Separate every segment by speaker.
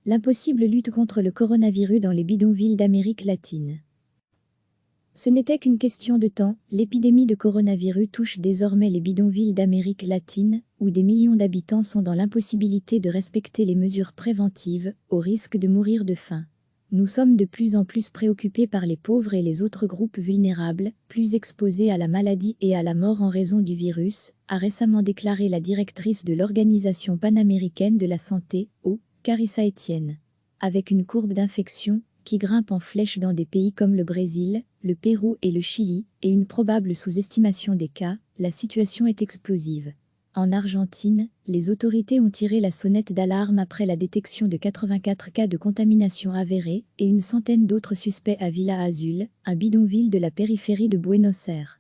Speaker 1: L'impossible lutte contre le coronavirus dans les bidonvilles d'Amérique latine. Ce n'était qu'une question de temps, l'épidémie de coronavirus touche désormais les bidonvilles d'Amérique latine, où des millions d'habitants sont dans l'impossibilité de respecter les mesures préventives, au risque de mourir de faim. Nous sommes de plus en plus préoccupés par les pauvres et les autres groupes vulnérables, plus exposés à la maladie et à la mort en raison du virus, a récemment déclaré la directrice de l'Organisation panaméricaine de la santé, Carissa Etienne. Avec une courbe d'infection qui grimpe en flèche dans des pays comme le Brésil, le Pérou et le Chili, et une probable sous-estimation des cas, la situation est explosive. En Argentine, les autorités ont tiré la sonnette d'alarme après la détection de 84 cas de contamination avérés et une centaine d'autres suspects à Villa Azul, un bidonville de la périphérie de Buenos Aires.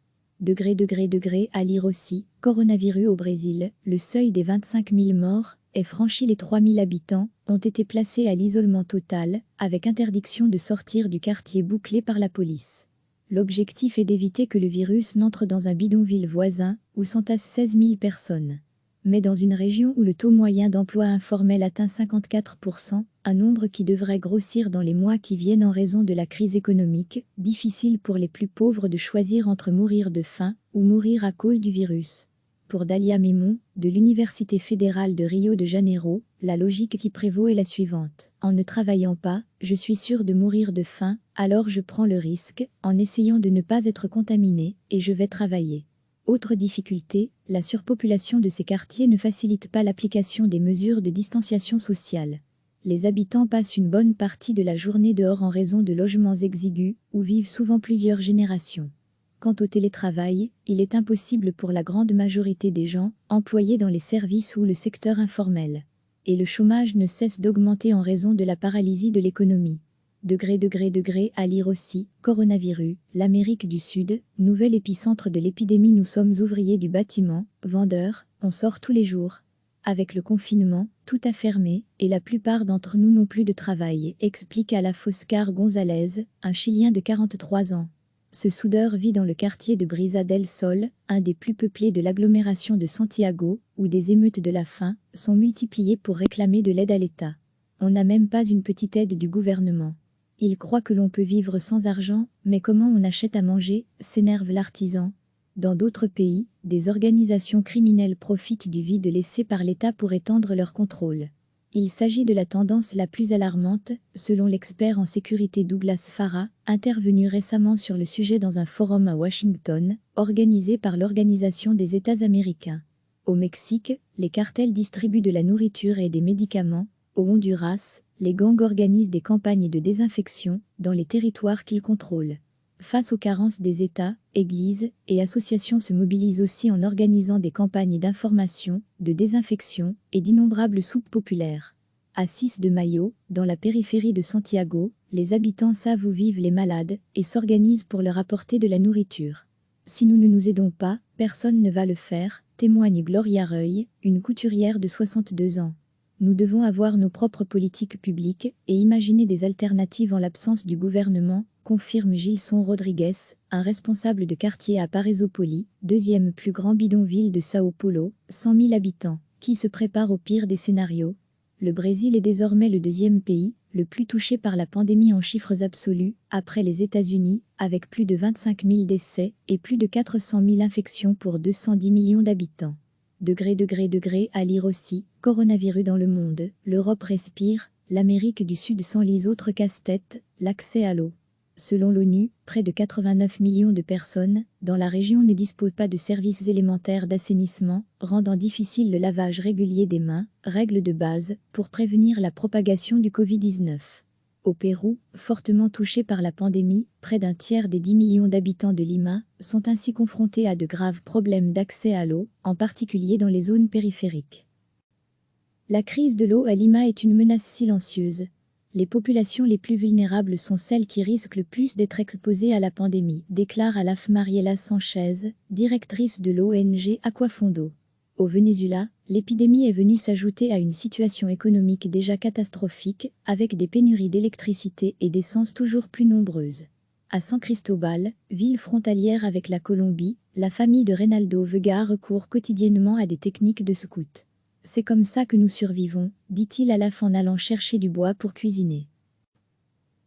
Speaker 1: À lire aussi, coronavirus au Brésil, le seuil des 25 000 morts est franchi, les 3 000 habitants ont été placés à l'isolement total, avec interdiction de sortir du quartier bouclé par la police. L'objectif est d'éviter que le virus n'entre dans un bidonville voisin, où s'entassent 16 000 personnes. Mais dans une région où le taux moyen d'emploi informel atteint 54%, un nombre qui devrait grossir dans les mois qui viennent en raison de la crise économique, difficile pour les plus pauvres de choisir entre mourir de faim ou mourir à cause du virus. Pour Dalia Mémon, de l'Université fédérale de Rio de Janeiro, la logique qui prévaut est la suivante. En ne travaillant pas, je suis sûre de mourir de faim, alors je prends le risque, en essayant de ne pas être contaminé, et je vais travailler. Autre difficulté, la surpopulation de ces quartiers ne facilite pas l'application des mesures de distanciation sociale. Les habitants passent une bonne partie de la journée dehors en raison de logements exigus, où vivent souvent plusieurs générations. Quant au télétravail, il est impossible pour la grande majorité des gens employés dans les services ou le secteur informel. Et le chômage ne cesse d'augmenter en raison de la paralysie de l'économie. À lire aussi, coronavirus, l'Amérique du Sud, nouvel épicentre de l'épidémie. Nous sommes ouvriers du bâtiment, vendeurs, on sort tous les jours. Avec le confinement, tout a fermé, et la plupart d'entre nous n'ont plus de travail, explique Oscar González, un Chilien de 43 ans. Ce soudeur vit dans le quartier de Brisa del Sol, un des plus peuplés de l'agglomération de Santiago, où des émeutes de la faim sont multipliées pour réclamer de l'aide à l'État. On n'a même pas une petite aide du gouvernement. Il croit que l'on peut vivre sans argent, mais comment on achète à manger, s'énerve l'artisan. Dans d'autres pays, des organisations criminelles profitent du vide laissé par l'État pour étendre leur contrôle. Il s'agit de la tendance la plus alarmante, selon l'expert en sécurité Douglas Farah, intervenu récemment sur le sujet dans un forum à Washington, organisé par l'Organisation des États américains. Au Mexique, les cartels distribuent de la nourriture et des médicaments. Au Honduras, les gangs organisent des campagnes de désinfection dans les territoires qu'ils contrôlent. Face aux carences des États, églises et associations se mobilisent aussi en organisant des campagnes d'information, de désinfection et d'innombrables soupes populaires. À 6 de Mayo, dans la périphérie de Santiago, les habitants savent où vivent les malades et s'organisent pour leur apporter de la nourriture. Si nous ne nous aidons pas, personne ne va le faire, témoigne Gloria Reuil, une couturière de 62 ans. Nous devons avoir nos propres politiques publiques et imaginer des alternatives en l'absence du gouvernement, confirme Gilson Rodrigues, un responsable de quartier à Paraisópolis, deuxième plus grand bidonville de Sao Paulo, 100 000 habitants, qui se prépare au pire des scénarios. Le Brésil est désormais le deuxième pays le plus touché par la pandémie en chiffres absolus, après les États-Unis, avec plus de 25 000 décès et plus de 400 000 infections pour 210 millions d'habitants. À lire aussi, coronavirus dans le monde, l'Europe respire, l'Amérique du Sud s'enlise. Autre casse-tête, l'accès à l'eau. Selon l'ONU, près de 89 millions de personnes dans la région ne disposent pas de services élémentaires d'assainissement, rendant difficile le lavage régulier des mains, règle de base pour prévenir la propagation du Covid-19. Au Pérou, fortement touché par la pandémie, près d'un tiers des 10 millions d'habitants de Lima sont ainsi confrontés à de graves problèmes d'accès à l'eau, en particulier dans les zones périphériques. La crise de l'eau à Lima est une menace silencieuse. Les populations les plus vulnérables sont celles qui risquent le plus d'être exposées à la pandémie, déclare Alaf Mariela Sanchez, directrice de l'ONG Aquafondo. Au Venezuela, l'épidémie est venue s'ajouter à une situation économique déjà catastrophique, avec des pénuries d'électricité et d'essence toujours plus nombreuses. À San Cristobal, ville frontalière avec la Colombie, la famille de Reynaldo Vega recourt quotidiennement à des techniques de scout. C'est comme ça que nous survivons, dit-il à Laf en allant chercher du bois pour cuisiner.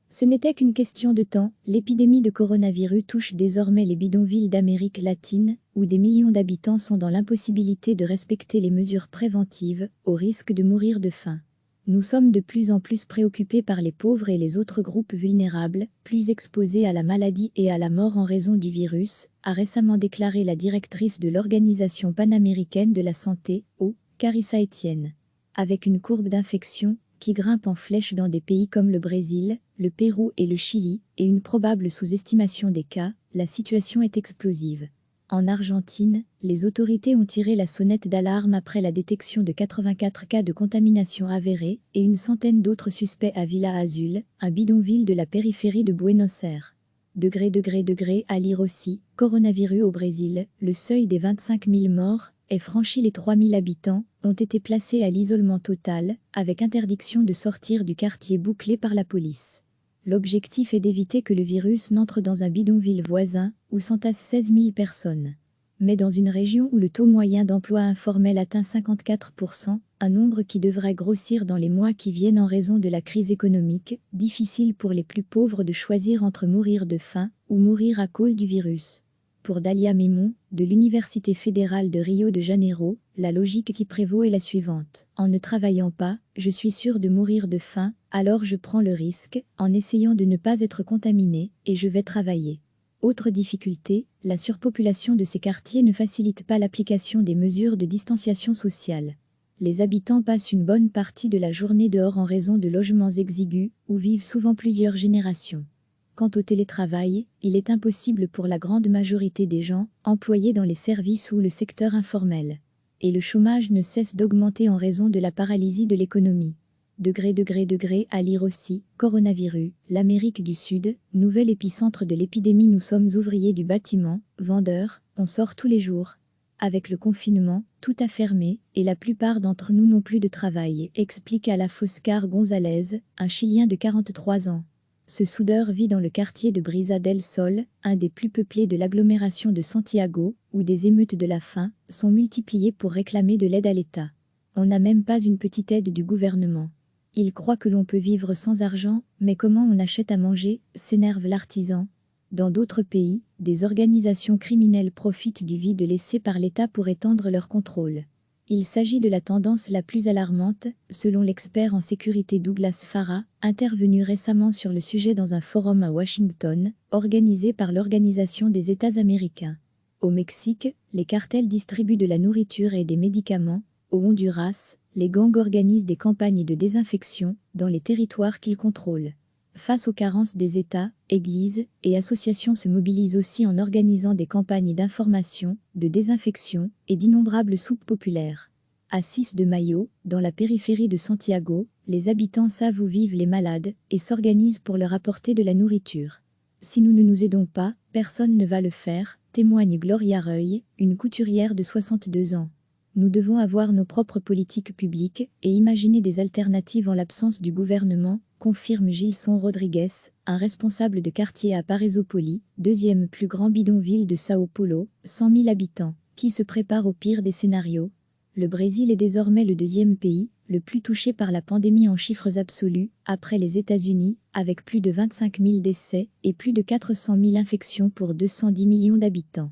Speaker 1: Ce n'était qu'une question de temps, l'épidémie de coronavirus touche désormais les bidonvilles d'Amérique latine, où des millions d'habitants sont dans l'impossibilité de respecter les mesures préventives, au risque de mourir de faim. Nous sommes de plus en plus préoccupés par les pauvres et les autres groupes vulnérables, plus exposés à la maladie et à la mort en raison du virus, a récemment déclaré la directrice de l'Organisation panaméricaine de la santé, Carissa Etienne. Avec une courbe d'infection qui grimpe en flèche dans des pays comme le Brésil, le Pérou et le Chili, et une probable sous-estimation des cas, la situation est explosive. En Argentine, les autorités ont tiré la sonnette d'alarme après la détection de 84 cas de contamination avérés et une centaine d'autres suspects à Villa Azul, un bidonville de la périphérie de Buenos Aires. À lire aussi, coronavirus au Brésil, le seuil des 25 000 morts est franchi, les 3 000 habitants ont été placés à l'isolement total, avec interdiction de sortir du quartier bouclé par la police. L'objectif est d'éviter que le virus n'entre dans un bidonville voisin, où s'entassent 16 000 personnes. Mais dans une région où le taux moyen d'emploi informel atteint 54%, un nombre qui devrait grossir dans les mois qui viennent en raison de la crise économique, difficile pour les plus pauvres de choisir entre mourir de faim ou mourir à cause du virus. Pour Dalia Memon, de l'Université fédérale de Rio de Janeiro, la logique qui prévaut est la suivante. En ne travaillant pas, je suis sûre de mourir de faim, alors je prends le risque, en essayant de ne pas être contaminé, et je vais travailler. Autre difficulté, la surpopulation de ces quartiers ne facilite pas l'application des mesures de distanciation sociale. Les habitants passent une bonne partie de la journée dehors en raison de logements exigus, où vivent souvent plusieurs générations. Quant au télétravail, il est impossible pour la grande majorité des gens employés dans les services ou le secteur informel. Et le chômage ne cesse d'augmenter en raison de la paralysie de l'économie. À lire aussi, coronavirus, l'Amérique du Sud, nouvel épicentre de l'épidémie. Nous sommes ouvriers du bâtiment, vendeurs, on sort tous les jours. Avec le confinement, tout a fermé, et la plupart d'entre nous n'ont plus de travail, explique à la Oscar González, un Chilien de 43 ans. Ce soudeur vit dans le quartier de Brisa del Sol, un des plus peuplés de l'agglomération de Santiago, où des émeutes de la faim sont multipliées pour réclamer de l'aide à l'État. On n'a même pas une petite aide du gouvernement. Il croit que l'on peut vivre sans argent, mais comment on achète à manger, s'énerve l'artisan. Dans d'autres pays, des organisations criminelles profitent du vide laissé par l'État pour étendre leur contrôle. Il s'agit de la tendance la plus alarmante, selon l'expert en sécurité Douglas Farah, intervenu récemment sur le sujet dans un forum à Washington, organisé par l'Organisation des États américains. Au Mexique, les cartels distribuent de la nourriture et des médicaments. Au Honduras, les gangs organisent des campagnes de désinfection dans les territoires qu'ils contrôlent. Face aux carences des États, églises et associations se mobilisent aussi en organisant des campagnes d'information, de désinfection et d'innombrables soupes populaires. À 6 de Mayo, dans la périphérie de Santiago, les habitants savent où vivent les malades et s'organisent pour leur apporter de la nourriture. Si nous ne nous aidons pas, personne ne va le faire, témoigne Gloria Reuil, une couturière de 62 ans. Nous devons avoir nos propres politiques publiques et imaginer des alternatives en l'absence du gouvernement, confirme Gilson Rodrigues, un responsable de quartier à Paraisópolis, deuxième plus grand bidonville de Sao Paulo, 100 000 habitants, qui se prépare au pire des scénarios. Le Brésil est désormais le deuxième pays, le plus touché par la pandémie en chiffres absolus, après les États-Unis, avec plus de 25 000 décès et plus de 400 000 infections pour 210 millions d'habitants.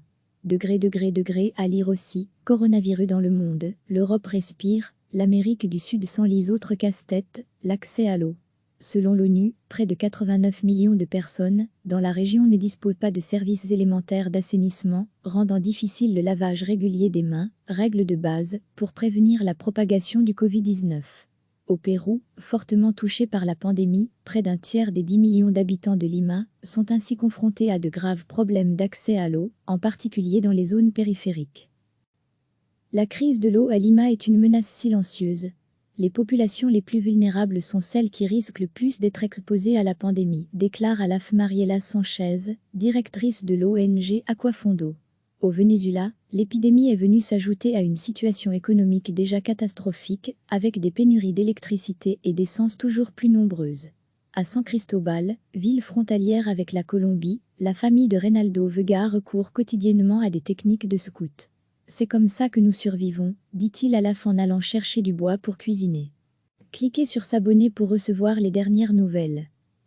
Speaker 1: À lire aussi, coronavirus dans le monde, l'Europe respire, l'Amérique du Sud s'enlise. Autre casse-tête, l'accès à l'eau. Selon l'ONU, près de 89 millions de personnes dans la région ne disposent pas de services élémentaires d'assainissement, rendant difficile le lavage régulier des mains, règle de base pour prévenir la propagation du Covid-19. Au Pérou, fortement touché par la pandémie, près d'un tiers des 10 millions d'habitants de Lima sont ainsi confrontés à de graves problèmes d'accès à l'eau, en particulier dans les zones périphériques. La crise de l'eau à Lima est une menace silencieuse. Les populations les plus vulnérables sont celles qui risquent le plus d'être exposées à la pandémie, déclare Alaf Mariela Sanchez, directrice de l'ONG Aquafondo. Au Venezuela, l'épidémie est venue s'ajouter à une situation économique déjà catastrophique, avec des pénuries d'électricité et d'essence toujours plus nombreuses. À San Cristobal, ville frontalière avec la Colombie, la famille de Reynaldo Vega recourt quotidiennement à des techniques de scout. C'est comme ça que nous survivons, dit-il Alaf en allant chercher du bois pour cuisiner. Cliquez sur s'abonner pour recevoir les dernières nouvelles.